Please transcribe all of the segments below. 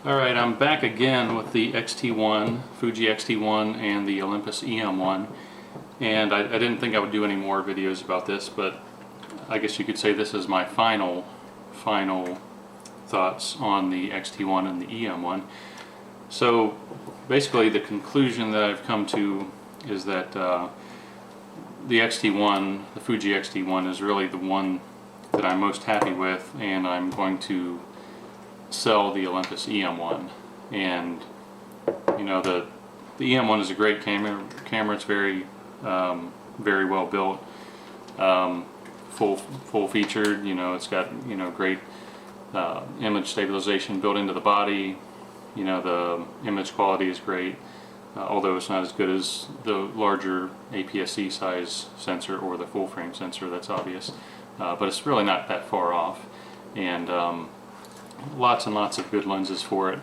Alright, I'm back again with the X-T1, Fuji X-T1 and the Olympus E-M1, and I didn't think I would do any more videos about this, but I guess you could say this is my final thoughts on the X-T1 and the E-M1. So basically the conclusion that I've come to is that the X-T1, the Fuji X-T1 is really the one that I'm most happy with, and I'm going to sell the Olympus E-M1. And you know, the E-M1 is a great camera. It's very very well built, full featured. You know, it's got, you know, great image stabilization built into the body. You know, the image quality is great, although it's not as good as the larger APS-C size sensor or the full frame sensor, that's obvious, but it's really not that far off. And lots and lots of good lenses for it.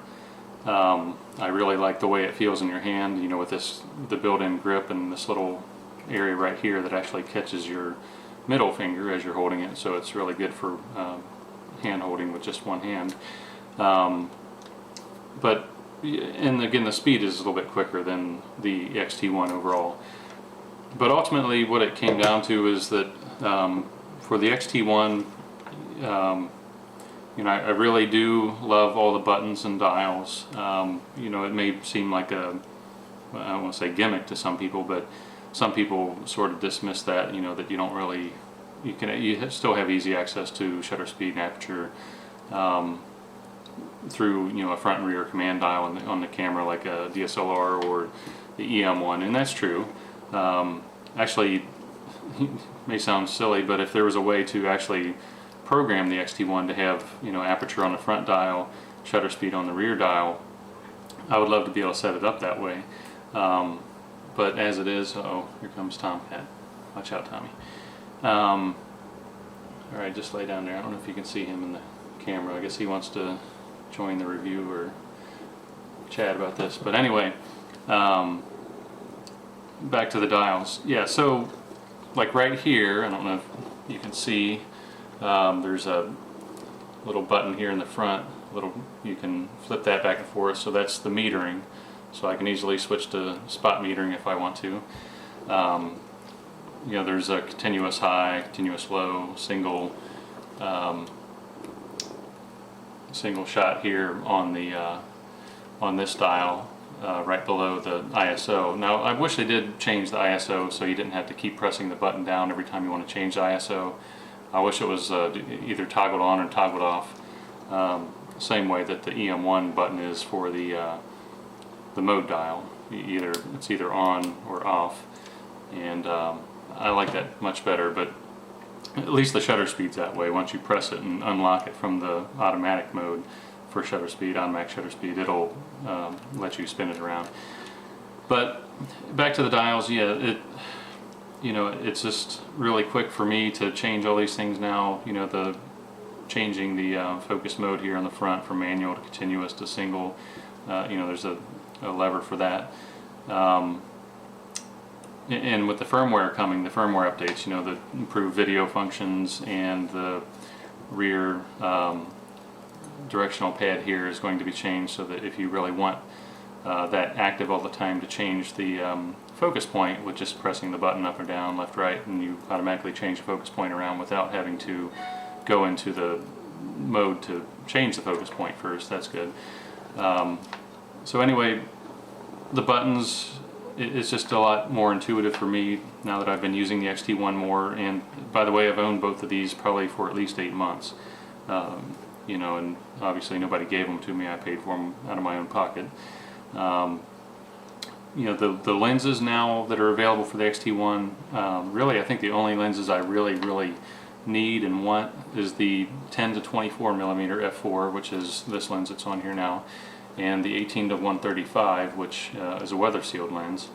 I really like the way it feels in your hand, you know, with the built-in grip and this little area right here that actually catches your middle finger as you're holding it, so it's really good for hand holding with just one hand. And again, the speed is a little bit quicker than the X-T1 overall. But ultimately what it came down to is that for the X-T1, you know, I really do love all the buttons and dials. You know, it may seem like I don't want to say gimmick to some people, but some people sort of dismiss that, you know, that you don't really, you still have easy access to shutter speed and aperture through, you know, a front and rear command dial on the camera, like a DSLR or the E-M1, and that's true. Actually, it may sound silly, but if there was a way to actually program the X-T1 to have, you know, aperture on the front dial, shutter speed on the rear dial, I would love to be able to set it up that way. But as it is, oh, here comes Tomcat. Watch out, Tommy. Alright, just lay down there. I don't know if you can see him in the camera. I guess he wants to join the review or chat about this. But anyway, back to the dials. Yeah, so like right here, I don't know if you can see, there's a little button here in the front. You can flip that back and forth, so that's the metering. So I can easily switch to spot metering if I want to. You know, there's a continuous high, continuous low, single shot here on the on this dial, right below the ISO. Now I wish they did change the ISO so you didn't have to keep pressing the button down every time you want to change the ISO. I wish it was either toggled on or toggled off, same way that the E-M1 button is for the mode dial. It's either on or off, and I like that much better. But at least the shutter speed's that way. Once you press it and unlock it from the automatic mode for shutter speed, automatic shutter speed, it'll let you spin it around. But back to the dials, yeah, you know, it's just really quick for me to change all these things now. You know, changing the focus mode here on the front from manual to continuous to single. You know, there's a lever for that. And with the firmware coming, the firmware updates, you know, the improved video functions, and the rear directional pad here is going to be changed so that if you really want that active all the time, to change the focus point with just pressing the button up or down, left, right, and you automatically change the focus point around without having to go into the mode to change the focus point first. That's good. So anyway, the buttons, it's just a lot more intuitive for me now that I've been using the X-T1 more. And by the way, I've owned both of these probably for at least 8 months. You know, and obviously nobody gave them to me. I paid for them out of my own pocket. You know, the lenses now that are available for the X-T1, really I think the only lenses I really need and want is the 10 to 24 millimeter f4, which is this lens that's on here now, and the 18 to 135, which is a weather sealed lens.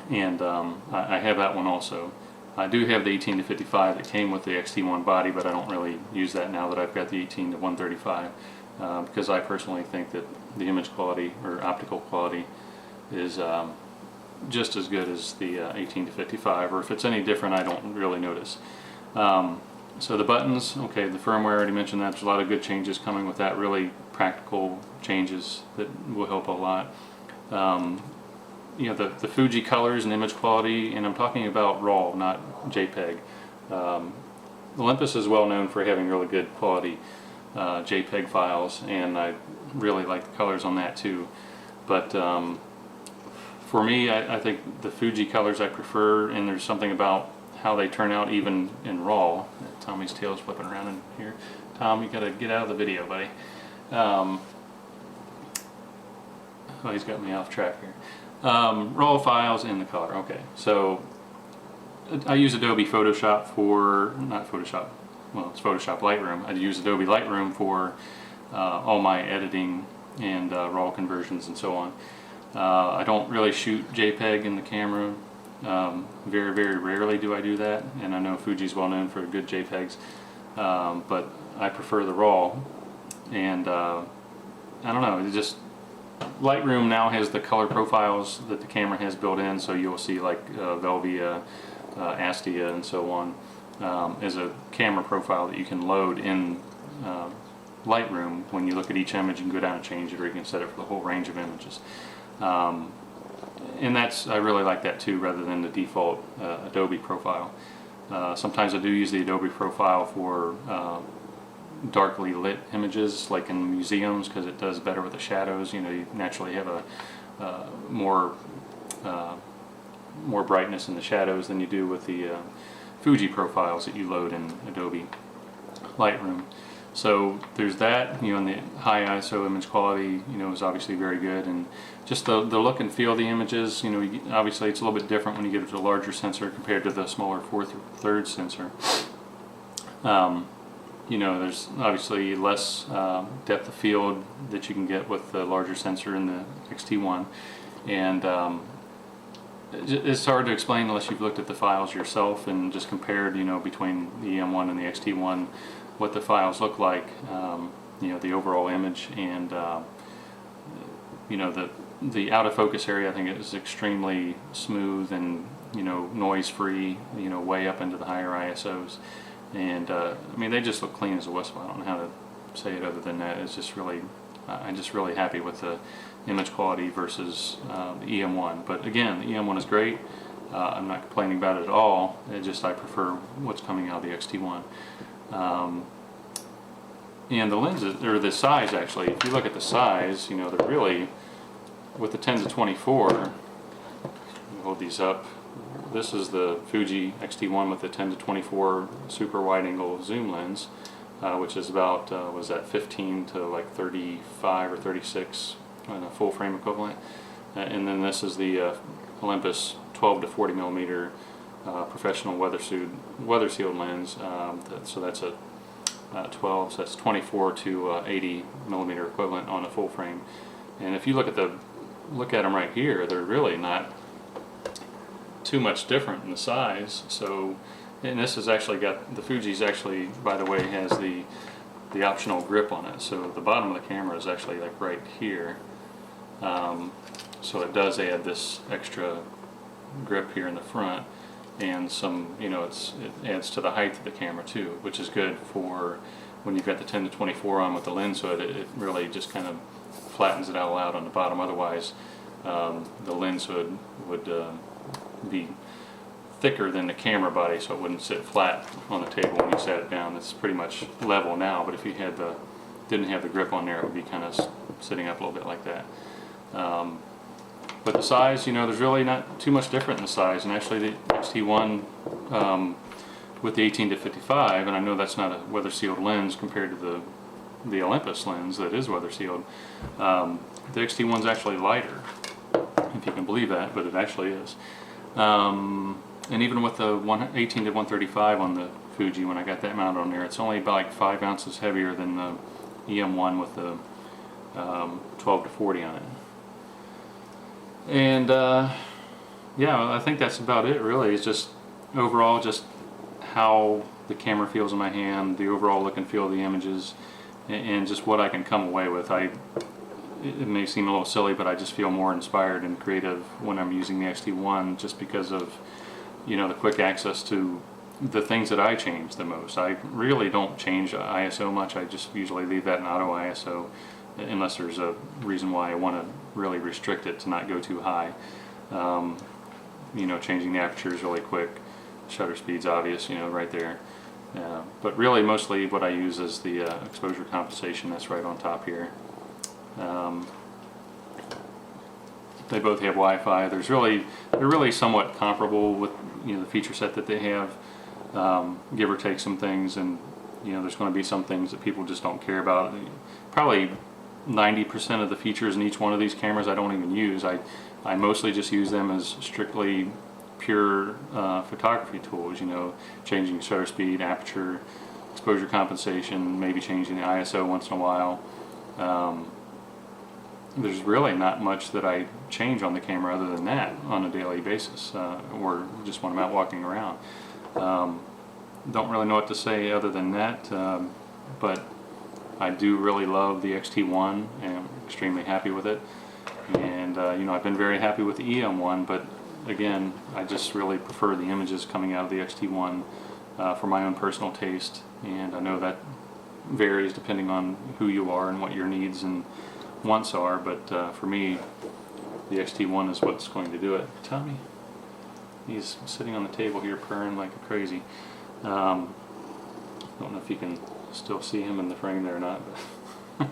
And I have that one also. I do have the 18 to 55 that came with the X-T1 body, but I don't really use that now that I've got the 18 to 135, because I personally think that the image quality or optical quality is just as good as the 18 to 55, or if it's any different I don't really notice. So the buttons, okay, the firmware, I already mentioned that. There's a lot of good changes coming with that, really practical changes that will help a lot. You know, the Fuji colors and image quality, and I'm talking about RAW, not JPEG. Olympus is well known for having really good quality JPEG files, and I really like the colors on that too. But for me, I think the Fuji colors I prefer, and there's something about how they turn out even in RAW. Tommy's tail's flipping around in here. Tom, you gotta get out of the video, buddy. Oh, he's got me off track here. RAW files in the color. Okay, so I use Adobe Photoshop for, not Photoshop, well, it's Photoshop Lightroom. I use Adobe Lightroom for all my editing and RAW conversions and so on. I don't really shoot JPEG in the camera. Very, very rarely do I do that, and I know Fuji's well known for good JPEGs, but I prefer the RAW, and I don't know, it just, Lightroom now has the color profiles that the camera has built in, so you'll see like Velvia, Astia, and so on as a camera profile that you can load in Lightroom. When you look at each image, you can go down and change it, or you can set it for the whole range of images. And that's, I really like that too, rather than the default Adobe profile. Sometimes I do use the Adobe profile for darkly lit images, like in museums, because it does better with the shadows. You know, you naturally have a more brightness in the shadows than you do with the Fuji profiles that you load in Adobe Lightroom. So there's that, you know, and the high ISO image quality, you know, is obviously very good, and just the look and feel of the images, you know, obviously it's a little bit different when you get to a larger sensor compared to the smaller 4/3 sensor. You know, there's obviously less depth of field that you can get with the larger sensor in the X-T1, and it's hard to explain unless you've looked at the files yourself and just compared, you know, between the E-M1 and the X-T1, what the files look like, you know, the overall image, and you know, the out of focus area I think is extremely smooth and, you know, noise free, you know, way up into the higher ISOs, and I mean, they just look clean as a whistle. I don't know how to say it other than that. It's just really, I'm just really happy with the image quality versus the E-M1. But again, the E-M1 is great. I'm not complaining about it at all. It just, I prefer what's coming out of the X-T1. And the lenses, or the size actually, if you look at the size, you know, they're really, with the 10 to 24, hold these up, this is the Fuji X-T1 with the 10 to 24 super wide angle zoom lens, which is about, was that 15 to like 35 or 36 in a full frame equivalent. And then this is the Olympus 12 to 40 millimeter professional weather sealed lens. So that's a 12, so that's 24 to 80 millimeter equivalent on a full frame. And if you look at them right here, they're really not too much different in the size. So, and this has actually got, the Fuji's actually, by the way, has the optional grip on it. So the bottom of the camera is actually like right here. So it does add this extra grip here in the front, and some, you know, it adds to the height of the camera too, which is good for when you've got the 10 to 24 on with the lens hood. It really just kind of flattens it all out on the bottom. Otherwise, the lens hood would be thicker than the camera body, so it wouldn't sit flat on the table when you sat it down. It's pretty much level now, but if you had didn't have the grip on there, it would be kind of sitting up a little bit like that. But the size, you know, there's really not too much different in the size, and actually the X-T1 with the 18 to 55, and I know that's not a weather sealed lens compared to the Olympus lens that is weather sealed, the X-T1's actually lighter, if you can believe that, but it actually is. And even with the 18 to 135 on the Fuji, when I got that mounted on there, it's only about like 5 ounces heavier than the E-M1 with the 12 to 40 on it. And yeah, I think that's about it really. It's just overall just how the camera feels in my hand, the overall look and feel of the images, and just what I can come away with. It may seem a little silly, but I just feel more inspired and creative when I'm using the X-T1, just because of, you know, the quick access to the things that I change the most. I really don't change ISO much. I just usually leave that in auto ISO unless there's a reason why I want to really restrict it to not go too high. You know, changing the aperture is really quick. Shutter speed's obvious, you know, right there. But really, mostly what I use is the exposure compensation that's right on top here. They both have Wi-Fi. They're really somewhat comparable with, you know, the feature set that they have, give or take some things, and you know, there's going to be some things that people just don't care about. Probably 90% of the features in each one of these cameras I don't even use. I mostly just use them as strictly pure photography tools, you know, changing shutter speed, aperture, exposure compensation, maybe changing the ISO once in a while. There's really not much that I change on the camera other than that on a daily basis, or just when I'm out walking around. Don't really know what to say other than that, but I do really love the X-T1 and I'm extremely happy with it. And you know, I've been very happy with the E-M1, but again, I just really prefer the images coming out of the X-T1 for my own personal taste, and I know that varies depending on who you are and what your needs and wants are, but for me, the X-T1 is what's going to do it. Tommy, he's sitting on the table here purring like a crazy. Don't know if you can still see him in the frame there or not, but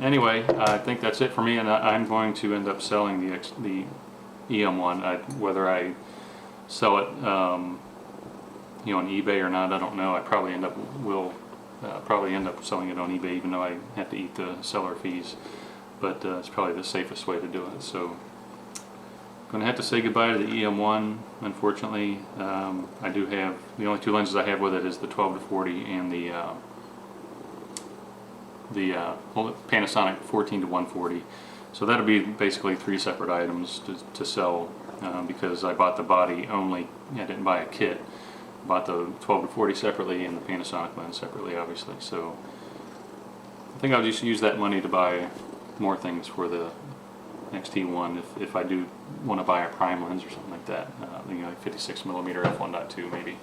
anyway, I think that's it for me, and I'm going to end up selling the E-M1. Whether I sell it you know, on eBay or not, I don't know. I probably will probably end up selling it on eBay, even though I have to eat the seller fees, but it's probably the safest way to do it. So I'm going to have to say goodbye to the E-M1, unfortunately. I do have, the only two lenses I have with it is the 12-40 and the Panasonic 14-140. So that'll be basically three separate items to sell, because I bought the body only. I didn't buy a kit. I bought the 12-40 separately and the Panasonic lens separately, obviously. So I think I'll just use that money to buy more things for the X-T1 if I do want to buy a prime lens or something like that. You know, like 56mm f1.2 maybe.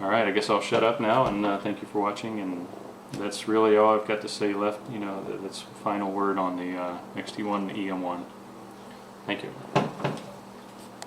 Alright, I guess I'll shut up now, and thank you for watching, and that's really all I've got to say left. You know, that's final word on the X-T1 and E-M1. Thank you.